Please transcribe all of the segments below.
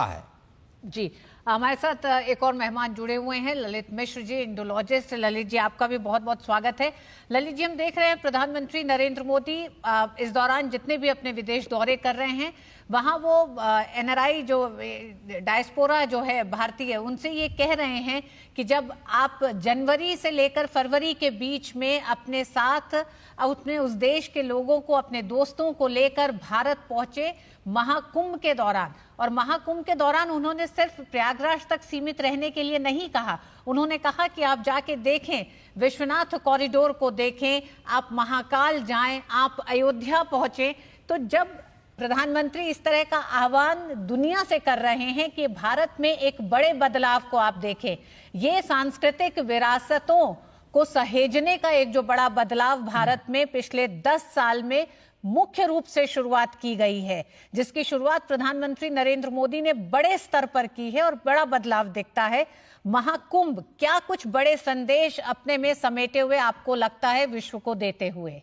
है। जी, हमारे साथ एक और मेहमान जुड़े हुए हैं, ललित मिश्र जी, इंडोलॉजिस्ट। ललित जी, आपका भी बहुत बहुत स्वागत है। ललित जी, हम देख रहे हैं प्रधानमंत्री नरेंद्र मोदी इस दौरान जितने भी अपने विदेश दौरे कर रहे हैं, वहां वो एनआरआई जो डायस्पोरा जो है भारतीय, उनसे ये कह रहे हैं कि जब आप जनवरी से लेकर फरवरी के बीच में अपने साथ अपने उस देश के लोगों को, अपने दोस्तों को लेकर भारत पहुंचे महाकुंभ के दौरान, और महाकुंभ के दौरान उन्होंने सिर्फ प्रयागराज तक सीमित रहने के लिए नहीं कहा, उन्होंने कहा कि आप जाके देखें, विश्वनाथ कॉरिडोर को देखें, आप महाकाल जाएं, आप अयोध्या पहुंचे। तो जब प्रधानमंत्री इस तरह का आह्वान दुनिया से कर रहे हैं कि भारत में एक बड़े बदलाव को आप देखें, ये सांस्कृतिक विरासतों को सहेजने का एक जो बड़ा बदलाव भारत में पिछले 10 साल में मुख्य रूप से शुरुआत की गई है, जिसकी शुरुआत प्रधानमंत्री नरेंद्र मोदी ने बड़े स्तर पर की है और बड़ा बदलाव दिखता है। महाकुंभ क्या कुछ बड़े संदेश अपने में समेटे हुए आपको लगता है विश्व को देते हुए?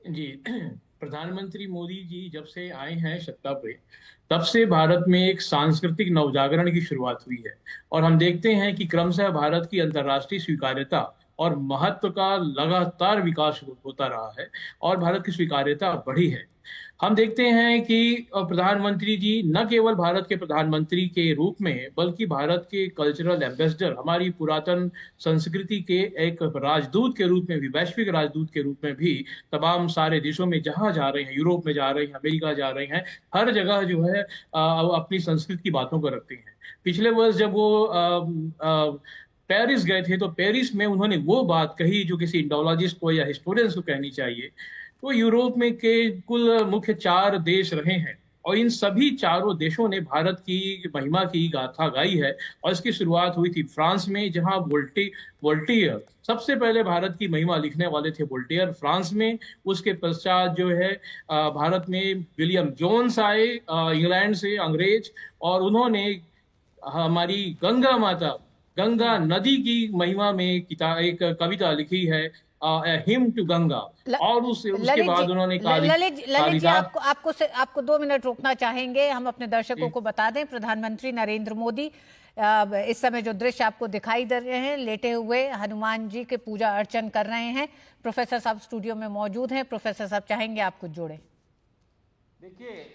जी, प्रधानमंत्री मोदी जी जब से आए हैं सत्ता पे, तब से भारत में एक सांस्कृतिक नवजागरण की शुरुआत हुई है और हम देखते हैं कि क्रमशः भारत की अंतर्राष्ट्रीय स्वीकार्यता और महत्व का लगातार विकास होता रहा है और भारत की स्वीकार्यता बढ़ी है। हम देखते हैं कि प्रधानमंत्री जी न केवल भारत के प्रधानमंत्री के रूप में, बल्कि भारत के कल्चरल एम्बेसडर, हमारी पुरातन संस्कृति के एक राजदूत के रूप में भी, वैश्विक राजदूत के रूप में भी तमाम सारे देशों में जहां जा रहे हैं, यूरोप में जा रहे हैं, अमेरिका जा रहे हैं, हर जगह जो है अपनी संस्कृति की बातों को रखते हैं। पिछले वर्ष जब वो पेरिस गए थे, तो पेरिस में उन्होंने वो बात कही जो किसी इंडोलॉजिस्ट को या हिस्टोरियंस को कहनी चाहिए। तो यूरोप में के कुल मुख्य 4 देश रहे हैं और इन सभी चारों देशों ने भारत की महिमा की गाथा गाई है। और इसकी शुरुआत हुई थी फ्रांस में, जहां वोल्टेयर सबसे पहले भारत की महिमा लिखने वाले थे, वोल्टेयर फ्रांस में। उसके पश्चात जो है भारत में विलियम जोन्स आए इंग्लैंड से, अंग्रेज, और उन्होंने हमारी गंगा माता, गंगा नदी की महिमा में एक कविता लिखी है, हिम टू गंगा। और उसके बाद उन्होंने ललित जी, आपको 2 मिनट रोकना चाहेंगे। हम अपने दर्शकों को बता दें, प्रधानमंत्री नरेंद्र मोदी इस समय जो दृश्य आपको दिखाई दे रहे हैं, लेटे हुए हनुमान जी के पूजा अर्चन कर रहे हैं। प्रोफेसर साहब स्टूडियो में मौजूद हैं। प्रोफेसर साहब, चाहेंगे आप कुछ जोड़ें? देखिए,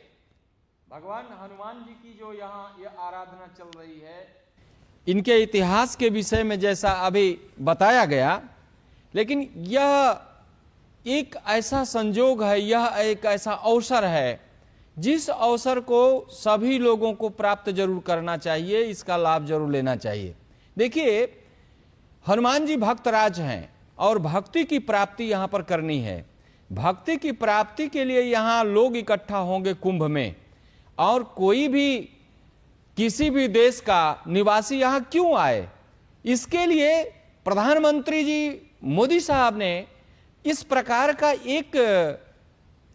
भगवान हनुमान जी की जो यहाँ ये आराधना चल रही है, इनके इतिहास के विषय में जैसा अभी बताया गया, लेकिन यह एक ऐसा संजोग है, यह एक ऐसा अवसर है जिस अवसर को सभी लोगों को प्राप्त जरूर करना चाहिए, इसका लाभ जरूर लेना चाहिए। देखिए, हनुमान जी भक्तराज हैं और भक्ति की प्राप्ति यहां पर करनी है। भक्ति की प्राप्ति के लिए यहां लोग इकट्ठा होंगे कुंभ में, और कोई भी किसी भी देश का निवासी यहां क्यों आए, इसके लिए प्रधानमंत्री जी मोदी साहब ने इस प्रकार का एक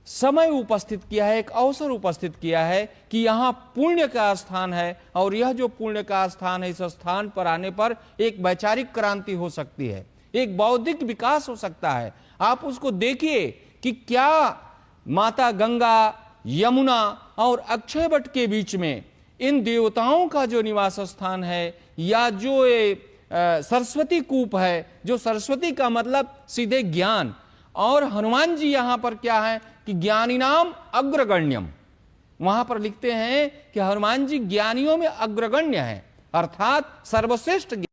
समय उपस्थित किया है, एक अवसर उपस्थित किया है कि यहां पुण्य का स्थान है, और यह जो पुण्य का स्थान है, इस स्थान पर आने पर एक वैचारिक क्रांति हो सकती है, एक बौद्धिक विकास हो सकता है। आप उसको देखिए कि क्या माता गंगा, यमुना और अक्षयवट के बीच में इन देवताओं का जो निवास स्थान है, या जो सरस्वती कूप है, जो सरस्वती का मतलब सीधे ज्ञान, और हनुमान जी यहां पर क्या है कि ज्ञानीनाम अग्रगण्यम, वहां पर लिखते हैं कि हनुमान जी ज्ञानियों में अग्रगण्य है, अर्थात सर्वश्रेष्ठ।